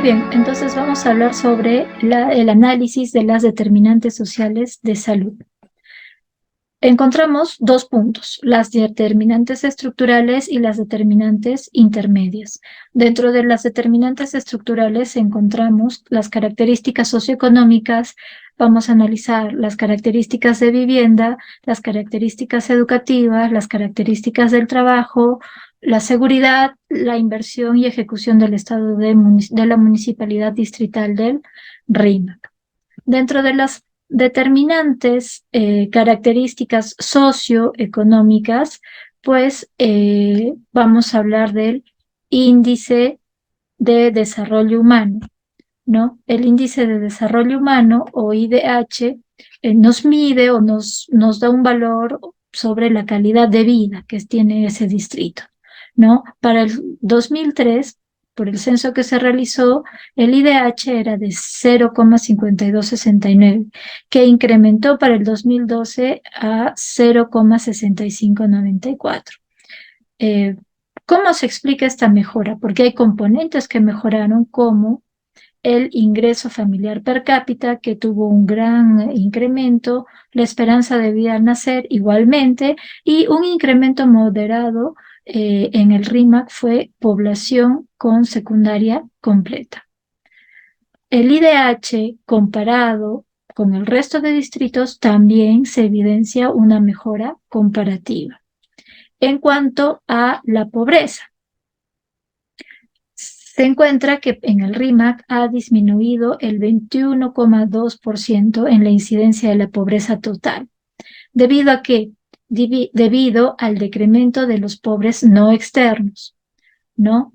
bien, entonces vamos a hablar sobre el análisis de las determinantes sociales de salud. Encontramos dos puntos, las determinantes estructurales y las determinantes intermedias. Dentro de las determinantes estructurales encontramos las características socioeconómicas, vamos a analizar las características de vivienda, las características educativas, las características del trabajo, la seguridad, la inversión y ejecución del Estado de la Municipalidad Distrital del RIMAC. Dentro de las determinantes características socioeconómicas, pues vamos a hablar del índice de desarrollo humano, ¿no? El índice de desarrollo humano, o IDH, nos mide o nos da un valor sobre la calidad de vida que tiene ese distrito, ¿no? Para el 2003, por el censo que se realizó, el IDH era de 0,5269, que incrementó para el 2012 a 0,6594. ¿Cómo se explica esta mejora? Porque hay componentes que mejoraron, como el ingreso familiar per cápita, que tuvo un gran incremento, la esperanza de vida al nacer igualmente, y un incremento moderado en el RIMAC fue población con secundaria completa. El IDH, comparado con el resto de distritos, también se evidencia una mejora comparativa. En cuanto a la pobreza, se encuentra que en el RIMAC ha disminuido el 21,2% en la incidencia de la pobreza total. ¿Debido a qué? Debido al decremento de los pobres no externos, ¿no?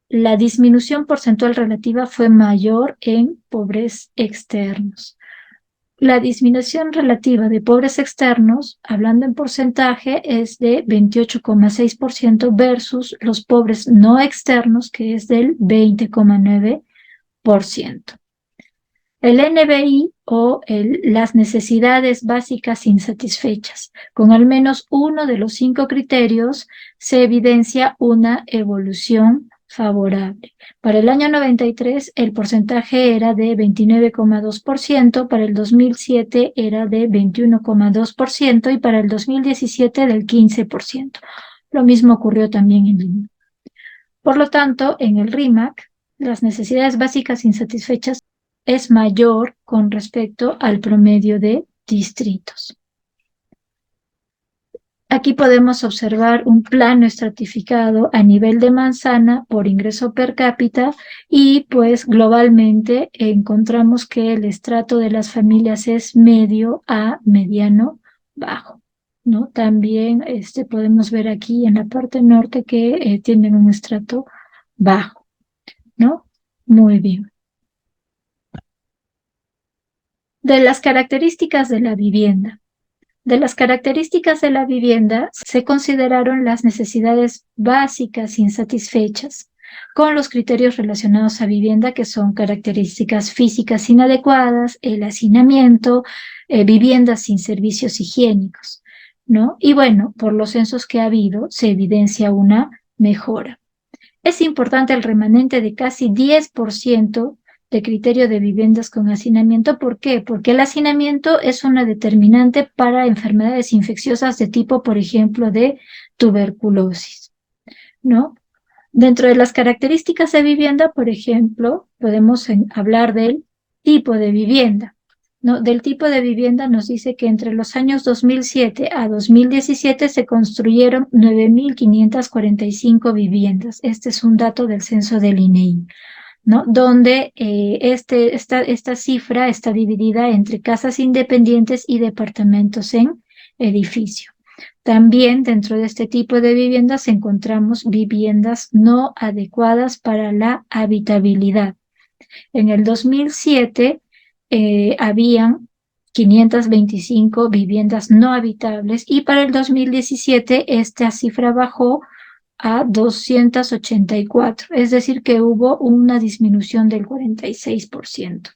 La disminución porcentual relativa fue mayor en pobres externos. La disminución relativa de pobres externos, hablando en porcentaje, es de 28,6% versus los pobres no externos, que es del 20,9%. El NBI, o las necesidades básicas insatisfechas, con al menos uno de los 5 criterios, se evidencia una evolución favorable. Para el año 93 el porcentaje era de 29,2%, para el 2007 era de 21,2% y para el 2017 del 15%. Lo mismo ocurrió también en Lima. Por lo tanto, en el RIMAC, las necesidades básicas insatisfechas es mayor con respecto al promedio de distritos. Aquí podemos observar un plano estratificado a nivel de manzana por ingreso per cápita, y pues globalmente encontramos que el estrato de las familias es medio a mediano bajo, ¿no? También podemos ver aquí en la parte norte que tienen un estrato bajo, ¿no? Muy bien. De las características de la vivienda. De las características de la vivienda se consideraron las necesidades básicas insatisfechas, con los criterios relacionados a vivienda, que son características físicas inadecuadas, el hacinamiento, viviendas sin servicios higiénicos, ¿no? Y bueno, por los censos que ha habido, se evidencia una mejora. Es importante el remanente de casi 10% de criterio de viviendas con hacinamiento. ¿Por qué? Porque el hacinamiento es una determinante para enfermedades infecciosas de tipo, por ejemplo, de tuberculosis, ¿no? Dentro de las características de vivienda, por ejemplo, podemos hablar del tipo de vivienda, ¿no? Del tipo de vivienda nos dice que entre los años 2007 a 2017 se construyeron 9.545 viviendas. Este es un dato del censo del INEI, ¿no? Donde esta cifra está dividida entre casas independientes y departamentos en edificio. También dentro de este tipo de viviendas encontramos viviendas no adecuadas para la habitabilidad. En el 2007 habían 525 viviendas no habitables, y para el 2017 esta cifra bajó a 284, es decir, que hubo una disminución del 46%.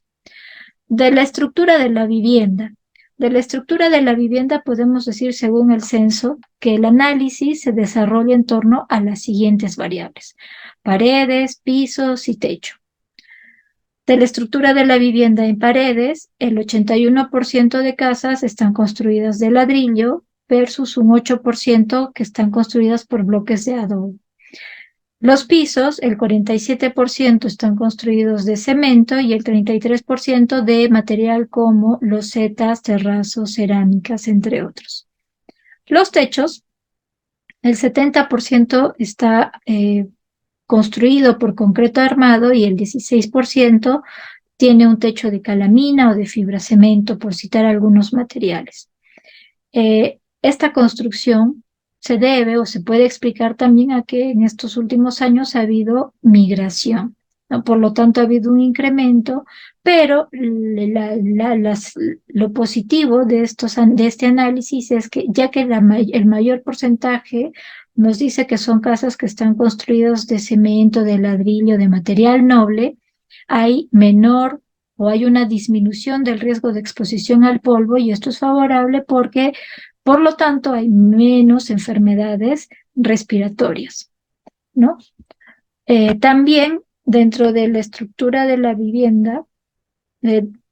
De la estructura de la vivienda. De la estructura de la vivienda podemos decir, según el censo, que el análisis se desarrolla en torno a las siguientes variables: paredes, pisos y techo. De la estructura de la vivienda en paredes, el 81% de casas están construidas de ladrillo versus un 8% que están construidas por bloques de adobe. Los pisos, el 47% están construidos de cemento y el 33% de material como losetas, terrazos, cerámicas, entre otros. Los techos, el 70% está construido por concreto armado y el 16% tiene un techo de calamina o de fibra cemento, por citar algunos materiales. Esta construcción se debe o se puede explicar también a que en estos últimos años ha habido migración, ¿no? Por lo tanto ha habido un incremento, pero lo positivo de este análisis es que ya que el mayor porcentaje nos dice que son casas que están construidas de cemento, de ladrillo, de material noble, hay menor o hay una disminución del riesgo de exposición al polvo y esto es favorable porque por lo tanto, hay menos enfermedades respiratorias, ¿no? También dentro de la estructura de la vivienda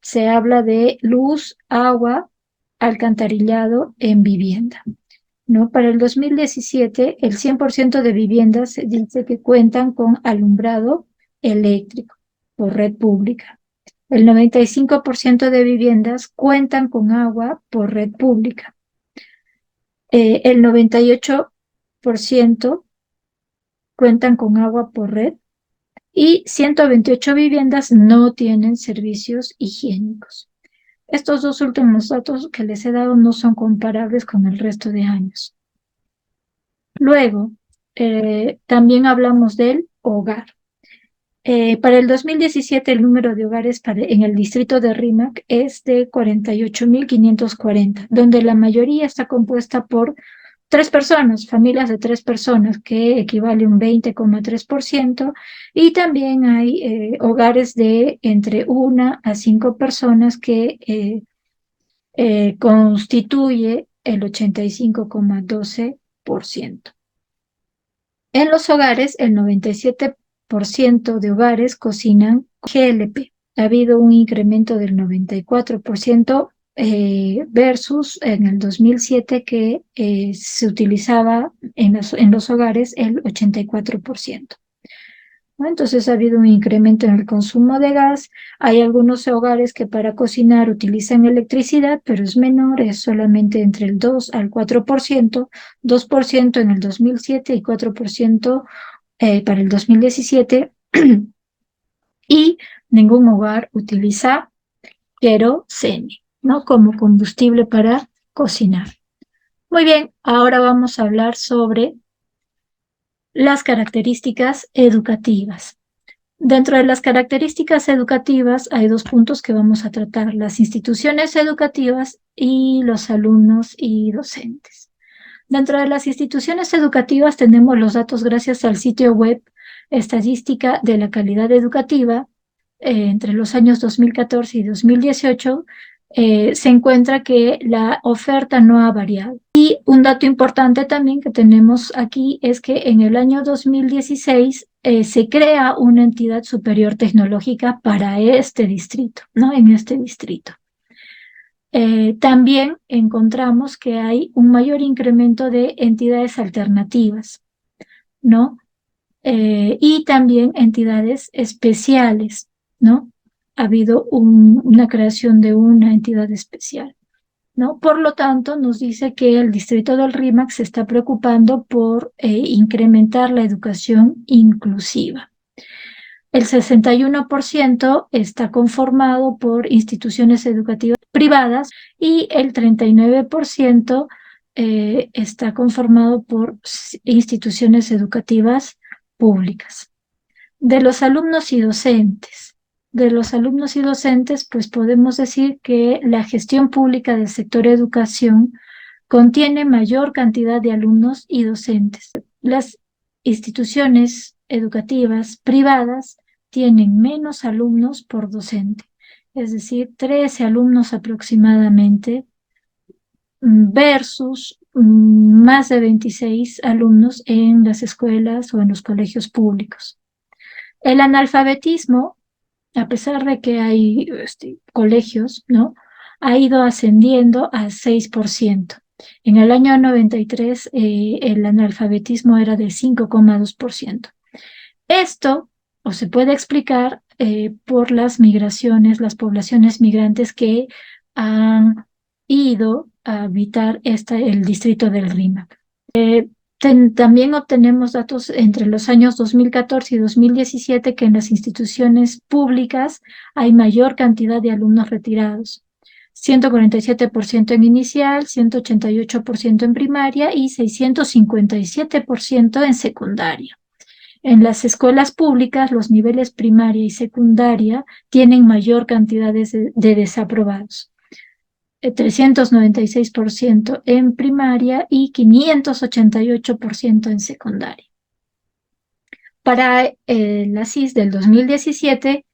se habla de luz, agua, alcantarillado en vivienda, ¿no? Para el 2017, el 100% de viviendas se dice que cuentan con alumbrado eléctrico por red pública. El 95% de viviendas cuentan con agua por red pública. El 98% cuentan con agua por red y 128 viviendas no tienen servicios higiénicos. Estos dos últimos datos que les he dado no son comparables con el resto de años. Luego, también hablamos del hogar. Para el 2017 el número de hogares en el distrito de Rímac es de 48.540, donde la mayoría está compuesta por 3 personas, familias de 3 personas, que equivale a un 20,3%, y también hay hogares de entre 1 a 5 personas que constituye el 85,12%. En los hogares, el 97% de hogares cocinan GLP. Ha habido un incremento del 94% versus en el 2007 que se utilizaba en los hogares el 84%. ¿No? Entonces ha habido un incremento en el consumo de gas. Hay algunos hogares que para cocinar utilizan electricidad, pero es menor, es solamente entre el 2 al 4%, 2% en el 2007 y 4% para el 2017, y ningún hogar utiliza querosene, ¿no? Como combustible para cocinar. Muy bien, ahora vamos a hablar sobre las características educativas. Dentro de las características educativas hay 2 puntos que vamos a tratar: las instituciones educativas y los alumnos y docentes. Dentro de las instituciones educativas tenemos los datos gracias al sitio web Estadística de la Calidad Educativa. Entre los años 2014 y 2018 se encuentra que la oferta no ha variado. Y un dato importante también que tenemos aquí es que en el año 2016 se crea una entidad superior tecnológica para este distrito, ¿no? En este distrito. También encontramos que hay un mayor incremento de entidades alternativas, ¿no? Y también entidades especiales, ¿no? Ha habido una creación de una entidad especial, ¿no? Por lo tanto, nos dice que el distrito del Rímac se está preocupando por incrementar la educación inclusiva. El 61% está conformado por instituciones educativas privadas y el 39% está conformado por instituciones educativas públicas. De los alumnos y docentes. Pues podemos decir que la gestión pública del sector educación contiene mayor cantidad de alumnos y docentes. Las instituciones educativas privadas tienen menos alumnos por docente, es decir, 13 alumnos aproximadamente versus más de 26 alumnos en las escuelas o en los colegios públicos. El analfabetismo a pesar de que hay colegios, ¿no? Ha ido ascendiendo a 6%. En el año 93 el analfabetismo era de 5,2%. Esto o se puede explicar por las migraciones, las poblaciones migrantes que han ido a habitar el distrito del Rímac. También obtenemos datos entre los años 2014 y 2017 que en las instituciones públicas hay mayor cantidad de alumnos retirados. 147% en inicial, 188% en primaria y 657% en secundaria. En las escuelas públicas, los niveles primaria y secundaria tienen mayor cantidad de desaprobados. 396% en primaria y 588% en secundaria. Para la CIS del 2017,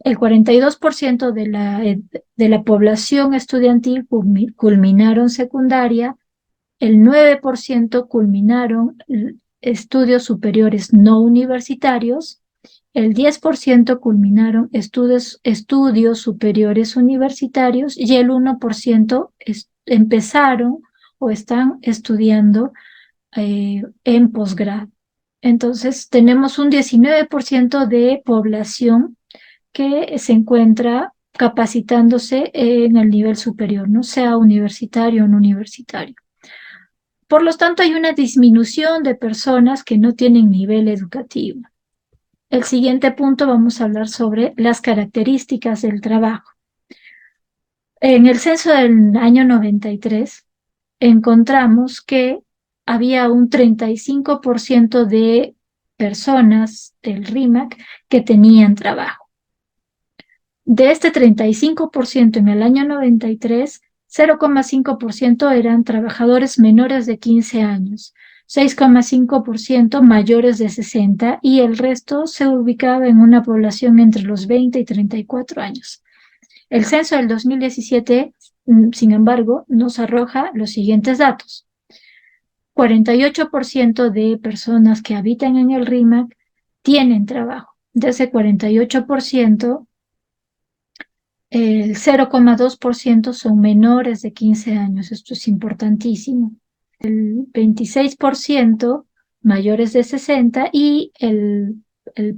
el 42% de la población estudiantil culminaron secundaria, el 9% culminaron estudios superiores no universitarios, el 10% culminaron estudios superiores universitarios y el 1% empezaron o están estudiando en posgrado. Entonces, tenemos un 19% de población que se encuentra capacitándose en el nivel superior, no sea universitario o no universitario. Por lo tanto, hay una disminución de personas que no tienen nivel educativo. El siguiente punto vamos a hablar sobre las características del trabajo. En el censo del año 93 encontramos que había un 35% de personas del RIMAC que tenían trabajo. De este 35% en el año 93, 0,5% eran trabajadores menores de 15 años, 6,5% mayores de 60 y el resto se ubicaba en una población entre los 20 y 34 años. El censo del 2017, sin embargo, nos arroja los siguientes datos. 48% de personas que habitan en el RIMAC tienen trabajo. De ese 48%, el 0,2% son menores de 15 años. Esto es importantísimo. El 26% mayores de 60 y el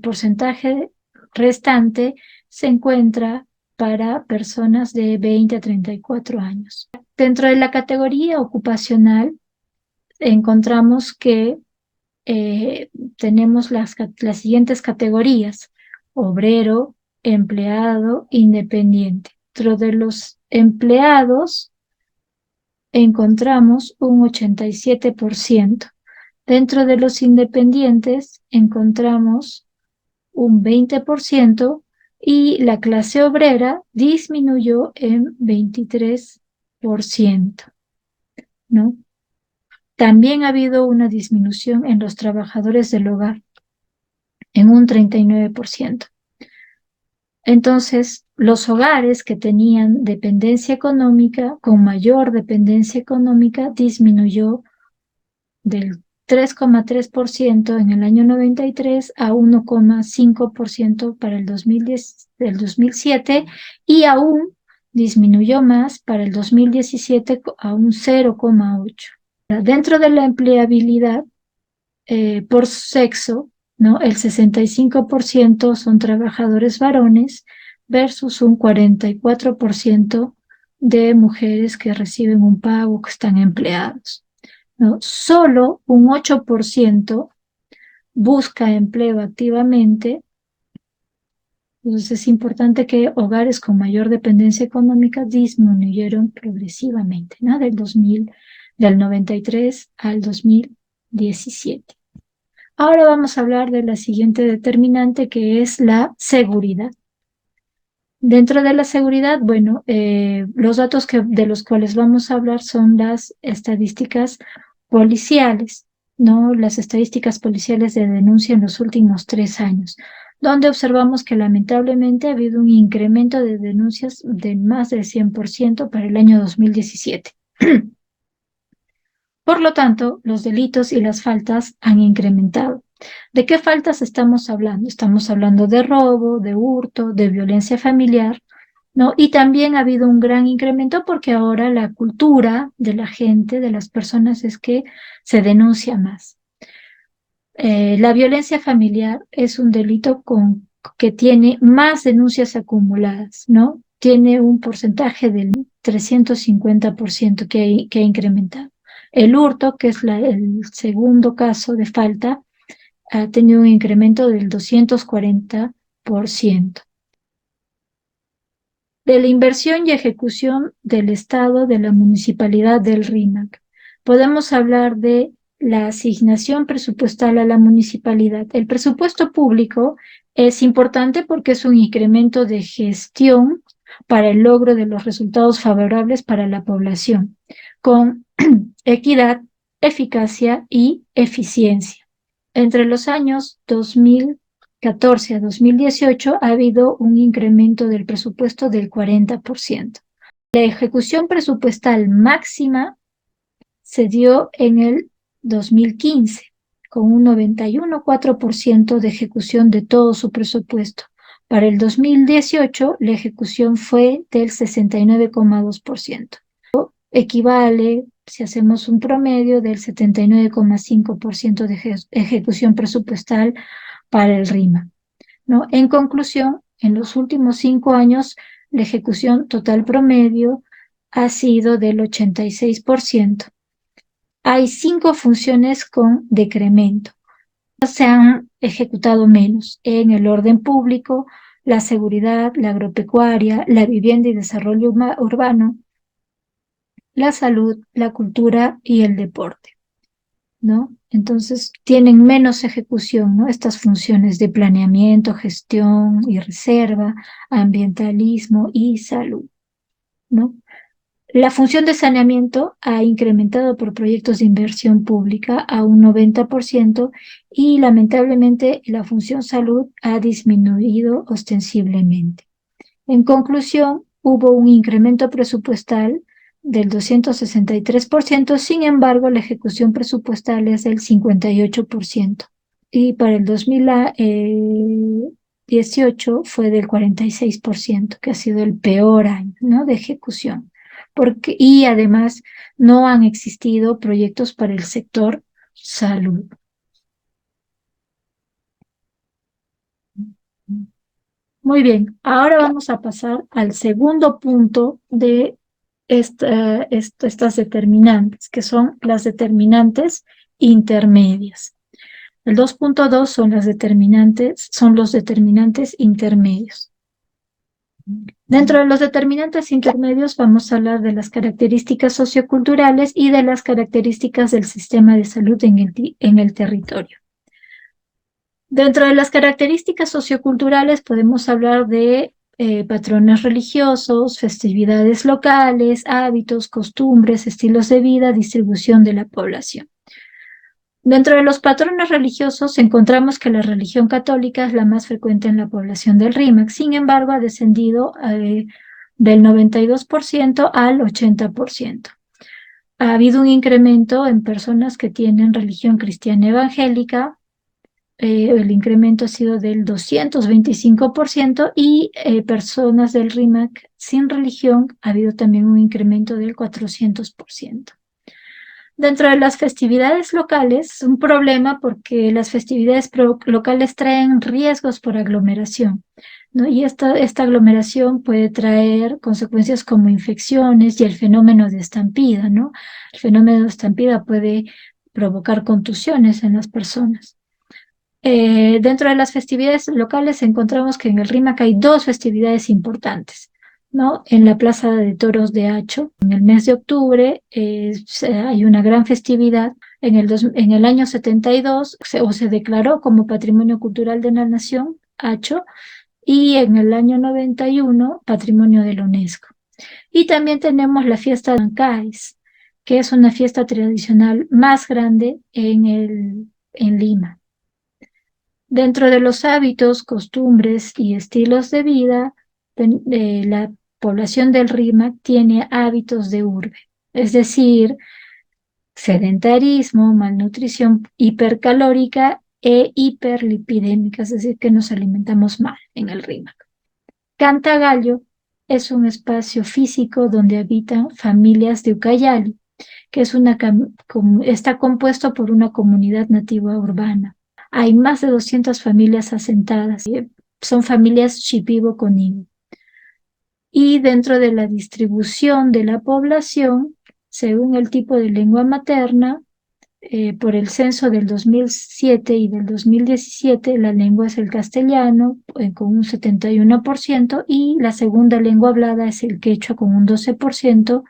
porcentaje restante se encuentra para personas de 20 a 34 años. Dentro de la categoría ocupacional encontramos que tenemos las siguientes categorías: obrero, empleado, independiente. Dentro de los empleados encontramos un 87%. Dentro de los independientes encontramos un 20% y la clase obrera disminuyó en 23%, ¿no? También ha habido una disminución en los trabajadores del hogar, en un 39%. Entonces, los hogares que tenían dependencia económica, con mayor dependencia económica, disminuyó del 3,3% en el año 93 a 1,5% para el 2007 y aún disminuyó más para el 2017 a un 0,8%. Dentro de la empleabilidad por sexo, ¿no? El 65% son trabajadores varones versus un 44% de mujeres que reciben un pago, que están empleados, ¿no? Solo un 8% busca empleo activamente. Entonces es importante que hogares con mayor dependencia económica disminuyeron progresivamente, ¿no? Del 93 al 2017. Ahora vamos a hablar de la siguiente determinante, que es la seguridad. Dentro de la seguridad, bueno, los datos de los cuales vamos a hablar son las estadísticas policiales, ¿no? Las estadísticas policiales de denuncia en los últimos 3 años, donde observamos que lamentablemente ha habido un incremento de denuncias de más del 100% para el año 2017. Por lo tanto, los delitos y las faltas han incrementado. ¿De qué faltas estamos hablando? Estamos hablando de robo, de hurto, de violencia familiar, ¿no? Y también ha habido un gran incremento porque ahora la cultura de la gente, de las personas, es que se denuncia más. La violencia familiar es un delito que tiene más denuncias acumuladas, ¿no? Tiene un porcentaje del 350% que ha incrementado. El hurto, que es el segundo caso de falta, ha tenido un incremento del 240%. De la inversión y ejecución del Estado de la Municipalidad del RIMAC. Podemos hablar de la asignación presupuestal a la municipalidad. El presupuesto público es importante porque es un incremento de gestión para el logro de los resultados favorables para la población, con equidad, eficacia y eficiencia. Entre los años 2014 a 2018 ha habido un incremento del presupuesto del 40%. La ejecución presupuestal máxima se dio en el 2015, con un 91,4% de ejecución de todo su presupuesto. Para el 2018, la ejecución fue del 69,2%. Equivale, si hacemos un promedio, del 79,5% de ejecución presupuestal para el RIMA, ¿no? En conclusión, en los últimos 5 años, la ejecución total promedio ha sido del 86%. Hay 5 funciones con decremento. Se han ejecutado menos en el orden público, la seguridad, la agropecuaria, la vivienda y desarrollo urbano, la salud, la cultura y el deporte, ¿no? Entonces tienen menos ejecución, ¿no? Estas funciones de planeamiento, gestión y reserva, ambientalismo y salud, ¿no? La función de saneamiento ha incrementado por proyectos de inversión pública a un 90% y lamentablemente la función salud ha disminuido ostensiblemente. En conclusión, hubo un incremento presupuestal del 263%, sin embargo, la ejecución presupuestal es del 58%. Y para el 2018 fue del 46%, que ha sido el peor año, ¿no?, de ejecución. Y además no han existido proyectos para el sector salud. Muy bien, ahora vamos a pasar al segundo punto de estas determinantes, que son las determinantes intermedias. El 2.2 son los determinantes intermedios. Dentro de los determinantes intermedios vamos a hablar de las características socioculturales y de las características del sistema de salud en el territorio. Dentro de las características socioculturales podemos hablar de patrones religiosos, festividades locales, hábitos, costumbres, estilos de vida, distribución de la población. Dentro de los patrones religiosos encontramos que la religión católica es la más frecuente en la población del RIMAC, sin embargo ha descendido del 92% al 80%. Ha habido un incremento en personas que tienen religión cristiana evangélica, el incremento ha sido del 225% y personas del RIMAC sin religión ha habido también un incremento del 400%. Dentro de las festividades locales, es un problema porque las festividades locales traen riesgos por aglomeración, ¿no? Y esta aglomeración puede traer consecuencias como infecciones y el fenómeno de estampida, ¿no? El fenómeno de estampida puede provocar contusiones en las personas. Dentro de las festividades locales encontramos que en el RIMAC hay 2 festividades importantes, ¿no? En la Plaza de Toros de Hacho, en el mes de octubre, hay una gran festividad. En el año 72 se declaró como Patrimonio Cultural de la Nación, Hacho, y en el año 91, Patrimonio de la UNESCO. Y también tenemos la fiesta de Ancaes, que es una fiesta tradicional más grande en Lima. Dentro de los hábitos, costumbres y estilos de vida, la población del RIMAC tiene hábitos de urbe, es decir, sedentarismo, malnutrición hipercalórica e hiperlipidémica, es decir, que nos alimentamos mal en el RIMAC. Cantagallo es un espacio físico donde habitan familias de Ucayali, que es está compuesto por una comunidad nativa urbana. Hay más de 200 familias asentadas, son familias Shipibo-Conibo. Y dentro de la distribución de la población, según el tipo de lengua materna, por el censo del 2007 y del 2017, la lengua es el castellano con un 71% y la segunda lengua hablada es el quechua con un 12%.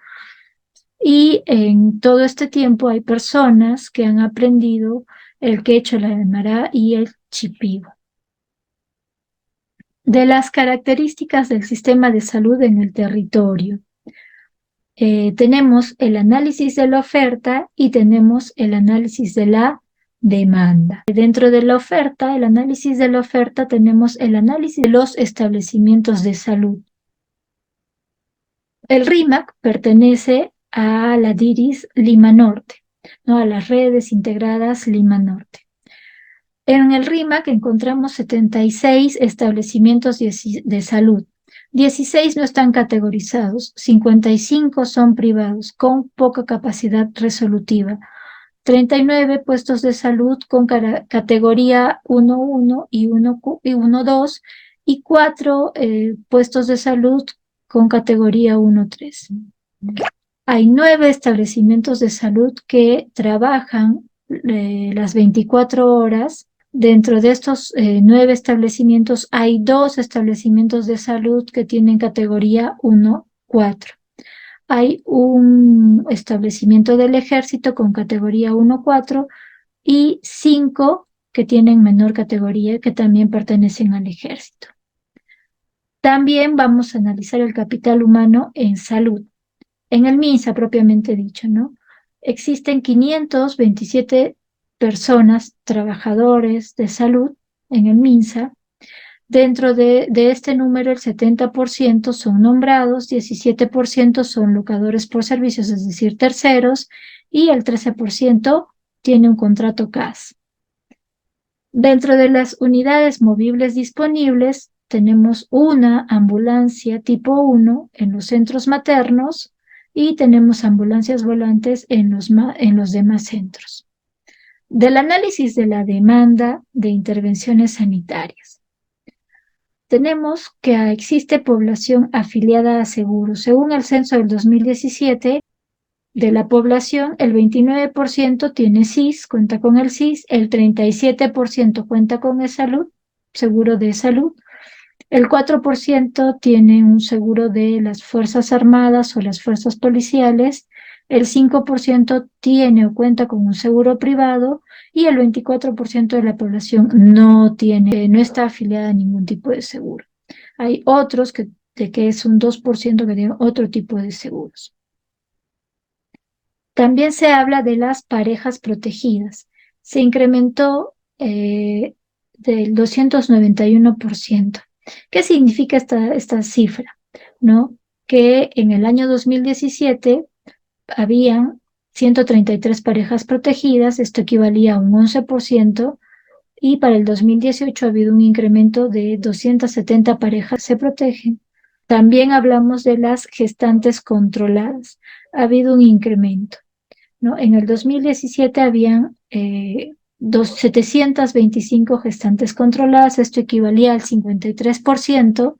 Y en todo este tiempo hay personas que han aprendido el quechua, el aymara y el shipibo. De las características del sistema de salud en el territorio, tenemos el análisis de la oferta y tenemos el análisis de la demanda. Dentro de la oferta, el análisis de la oferta, tenemos el análisis de los establecimientos de salud. El RIMAC pertenece a la DIRIS Lima Norte, ¿no? A las redes integradas Lima Norte. En el RIMAC encontramos 76 establecimientos de salud. 16 no están categorizados, 55 son privados con poca capacidad resolutiva, 39 puestos de salud con categoría 1.1 y 1.2 y 4 puestos de salud con categoría 1.3. Hay 9 establecimientos de salud que trabajan las 24 horas. Dentro de estos 9 establecimientos hay 2 establecimientos de salud que tienen categoría 1.4. Hay un establecimiento del ejército con categoría 1.4 y 5 que tienen menor categoría que también pertenecen al ejército. También vamos a analizar el capital humano en salud. En el MINSA propiamente dicho, ¿no? Existen 527 personas, trabajadores de salud en el MINSA. Dentro de este número, el 70% son nombrados, 17% son locadores por servicios, es decir, terceros, y el 13% tiene un contrato CAS. Dentro de las unidades movibles disponibles, tenemos una ambulancia tipo 1 en los centros maternos y tenemos ambulancias volantes en los demás centros. Del análisis de la demanda de intervenciones sanitarias. Tenemos que existe población afiliada a seguros. Según el censo del 2017, de la población, el 29% tiene SIS, cuenta con el SIS, el 37% cuenta con el seguro de salud, el 4% tiene un seguro de las Fuerzas Armadas o las Fuerzas Policiales, el 5% tiene o cuenta con un seguro privado y el 24% de la población no está afiliada a ningún tipo de seguro. Hay otros que es un 2% que tienen otro tipo de seguros. También se habla de las parejas protegidas. Se incrementó del 291%. ¿Qué significa esta cifra? ¿No? Que en el año 2017 habían 133 parejas protegidas, esto equivalía a un 11%, y para el 2018 ha habido un incremento de 270 parejas se protegen. También hablamos de las gestantes controladas. Ha habido un incremento, ¿no? En el 2017 habían 725 gestantes controladas, esto equivalía al 53%.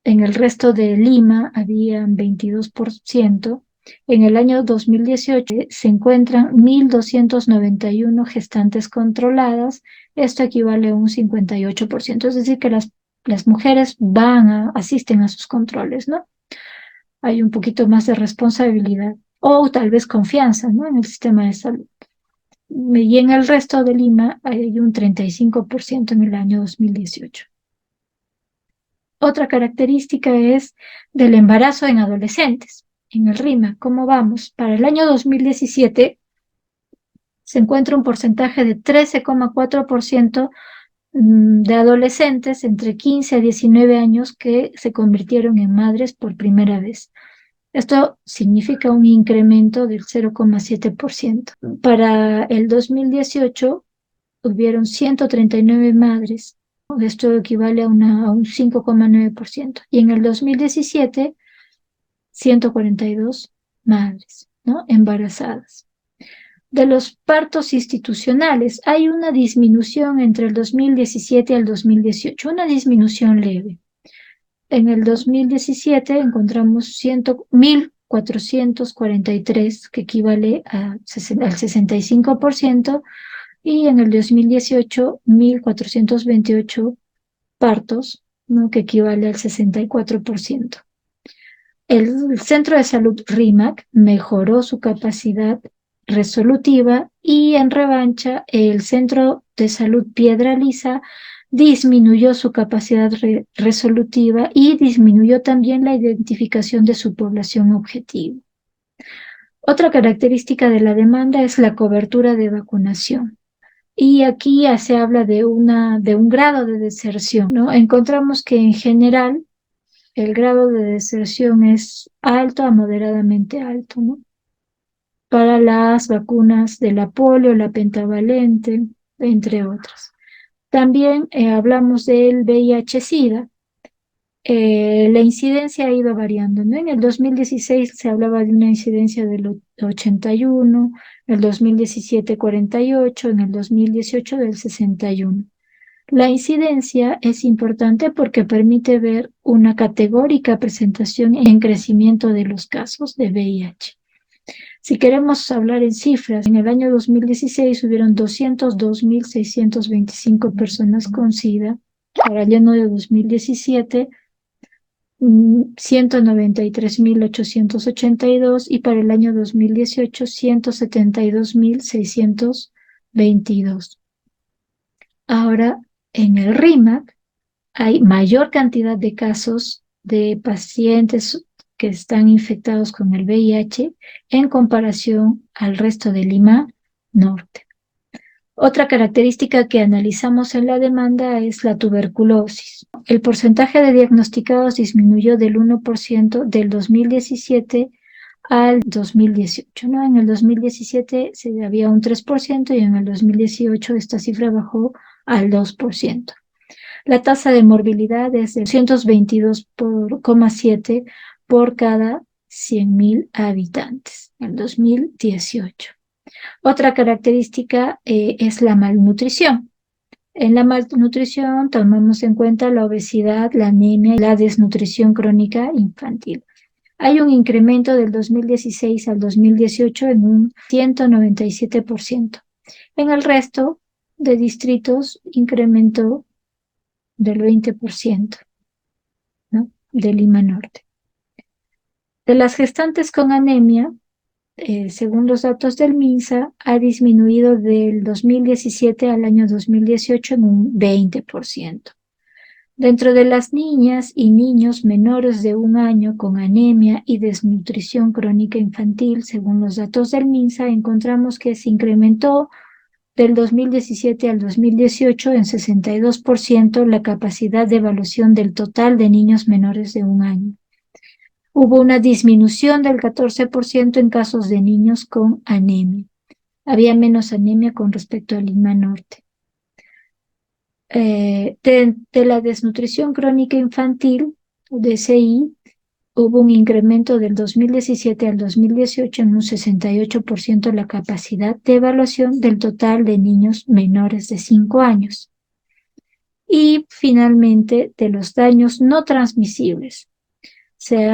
En el resto de Lima habían 22%. En el año 2018 se encuentran 1.291 gestantes controladas, esto equivale a un 58%, es decir que las mujeres asisten a sus controles, ¿no? Hay un poquito más de responsabilidad o tal vez confianza, ¿no? En el sistema de salud. Y en el resto de Lima hay un 35% en el año 2018. Otra característica es del embarazo en adolescentes. En el RIMAC, ¿cómo vamos? Para el año 2017 se encuentra un porcentaje de 13,4% de adolescentes entre 15 a 19 años que se convirtieron en madres por primera vez. Esto significa un incremento del 0,7%. Para el 2018 hubieron 139 madres, ¿no? Esto equivale a un 5,9%. Y en el 2017, 142 madres, ¿no? Embarazadas. De los partos institucionales, hay una disminución entre el 2017 y el 2018, una disminución leve. En el 2017 encontramos 1.443, que equivale al 65%, y en el 2018, 1.428 partos, ¿no? Que equivale al 64%. El Centro de Salud RIMAC mejoró su capacidad resolutiva y en revancha el Centro de Salud Piedra Lisa disminuyó su capacidad resolutiva y disminuyó también la identificación de su población objetivo. Otra característica de la demanda es la cobertura de vacunación. Y aquí ya se habla de un grado de deserción, ¿no? Encontramos que en general el grado de deserción es alto a moderadamente alto, ¿no? Para las vacunas de la polio, la pentavalente, entre otras. También hablamos del VIH-Sida. La incidencia ha ido variando, ¿no? En el 2016 se hablaba de una incidencia del 81, en el 2017 48, en el 2018 del 61. La incidencia es importante porque permite ver una categórica presentación en crecimiento de los casos de VIH. Si queremos hablar en cifras, en el año 2016 hubieron 202.625 personas con SIDA, para el año de 2017 193.882 y para el año 2018 172.622. Ahora, en el RIMAC hay mayor cantidad de casos de pacientes que están infectados con el VIH en comparación al resto de Lima Norte. Otra característica que analizamos en la demanda es la tuberculosis. El porcentaje de diagnosticados disminuyó del 1% del 2017 al 2018, ¿no? En el 2017 había un 3% y en el 2018 esta cifra bajó al 2%. La tasa de morbilidad es de 222,7 por cada 100.000 habitantes en 2018. Otra característica es la malnutrición. En la malnutrición tomamos en cuenta la obesidad, la anemia y la desnutrición crónica infantil. Hay un incremento del 2016 al 2018 en un 197%. En el resto de distritos incrementó del 20%, ¿no? De Lima Norte. De las gestantes con anemia, según los datos del MINSA, ha disminuido del 2017 al año 2018 en un 20%. Dentro de las niñas y niños menores de 1 año con anemia y desnutrición crónica infantil, según los datos del MINSA, encontramos que se incrementó del 2017 al 2018 en 62% la capacidad de evaluación del total de niños menores de 1 año. Hubo una disminución del 14% en casos de niños con anemia. Había menos anemia con respecto a Lima Norte. De la desnutrición crónica infantil, DCI, hubo un incremento del 2017 al 2018 en un 68% la capacidad de evaluación del total de niños menores de 5 años. Y finalmente, de los daños no transmisibles. Se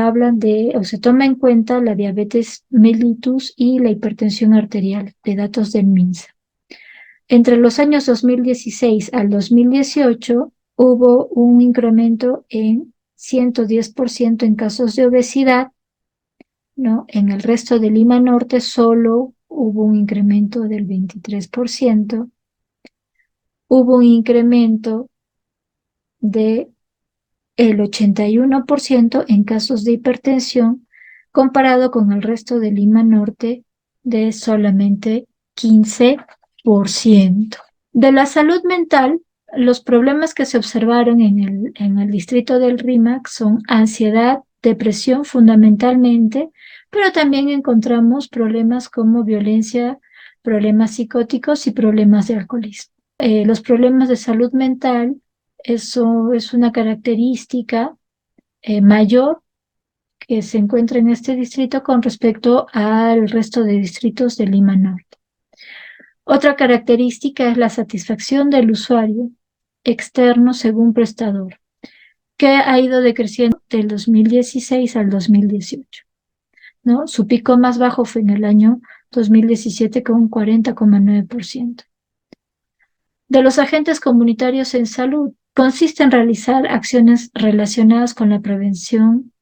toma en cuenta la diabetes mellitus y la hipertensión arterial, de datos del MINSA. Entre los años 2016 al 2018 hubo un incremento en 110% en casos de obesidad, ¿no? En el resto de Lima Norte solo hubo un incremento del 23%. Hubo un incremento del 81% en casos de hipertensión, comparado con el resto de Lima Norte de solamente 15%. De la salud mental, los problemas que se observaron en el distrito del RIMAC son ansiedad, depresión fundamentalmente, pero también encontramos problemas como violencia, problemas psicóticos y problemas de alcoholismo. los problemas de salud mental, eso es una característica mayor que se encuentra en este distrito con respecto al resto de distritos de Lima Norte. Otra característica es la satisfacción del usuario externo según prestador, que ha ido decreciendo del 2016 al 2018, ¿no? Su pico más bajo fue en el año 2017 con un 40,9%. De los agentes comunitarios en salud, consiste en realizar acciones relacionadas con la prevención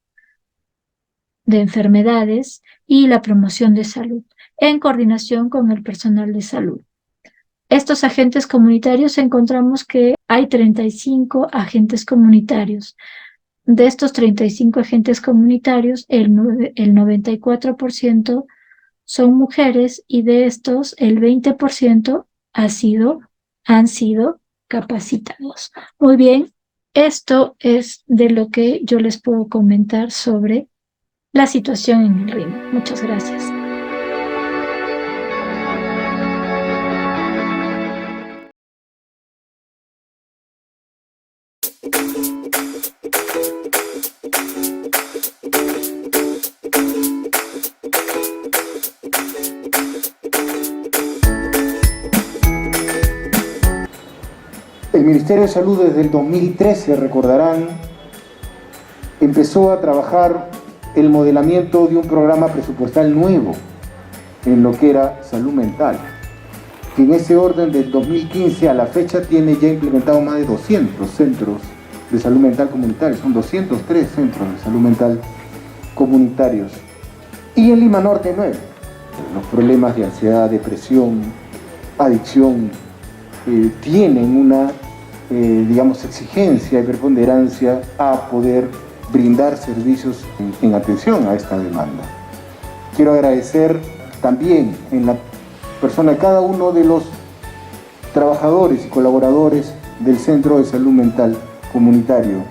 de enfermedades y la promoción de salud, en coordinación con el personal de salud. Estos agentes comunitarios encontramos que hay 35 agentes comunitarios. De estos 35 agentes comunitarios, el 94% son mujeres y de estos el 20% han sido capacitados. Muy bien, esto es de lo que yo les puedo comentar sobre la situación en el Rímac. Muchas gracias. El Ministerio de Salud desde el 2013, recordarán, empezó a trabajar el modelamiento de un programa presupuestal nuevo en lo que era salud mental, que en ese orden del 2015 a la fecha tiene ya implementado más de 200 centros de salud mental comunitarios, son 203 centros de salud mental comunitarios. Y en Lima Norte 9, los problemas de ansiedad, depresión, adicción, tienen una, digamos, exigencia y preponderancia a poder brindar servicios en atención a esta demanda. Quiero agradecer también en la persona de cada uno de los trabajadores y colaboradores del Centro de Salud Mental Comunitario